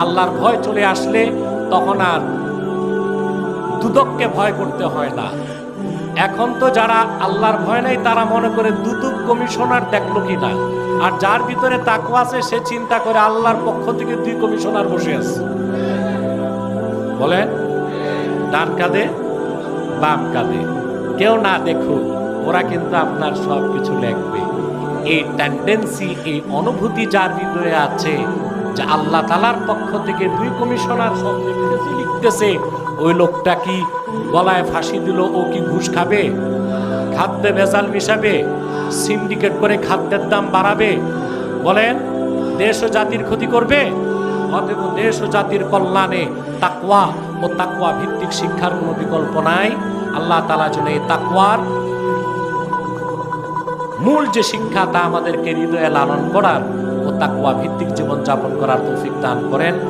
আল্লাহর ভয় চলে আসলে তখন আর দুদককে ভয় করতে হয় না। এখন তো যারা আল্লাহর ভয় নাই তারা মনে করে দুদক কমিশনার দেখলো কিনা, আর যার ভিতরে তাকওয়া আছে সে চিন্তা করে আল্লাহর পক্ষ থেকে 2 কমিশনার বসে আছে। বলেন, ডান কাঁধে বাম কাঁধে, কেউ না দেখুক, ওরা কিন্তু আপনার সবকিছু লিখবে। এই টেন্ডেন্সি, এই অনুভূতি যার ভিতরে আছে যে আল্লাহ তাআলার পক্ষ থেকে 2 কমিশনার সব লিখতেছে, ওই লোকটা কি গলায় ফাঁসি দিল, ও কি ঘুষ খাবে, খাদ্যে ভেজাল মিশাবে, সিন্ডিকেট করে খাদ্যের দাম বাড়াবে? বলেন, দেশ ও জাতির ক্ষতি করবে? অতএব দেশ ও জাতির কল্যাণে তাকওয়া ও তাকওয়া ভিত্তিক শিক্ষার কোনো বিকল্প নাই। আল্লাহ তাআলা যেন এই তাকওয়ার মূল যে শিক্ষা তা আমাদেরকে হৃদয়ে লালন করার ও তাকওয়া ভিত্তিক জীবন যাপন করার তৌফিক দান করেন।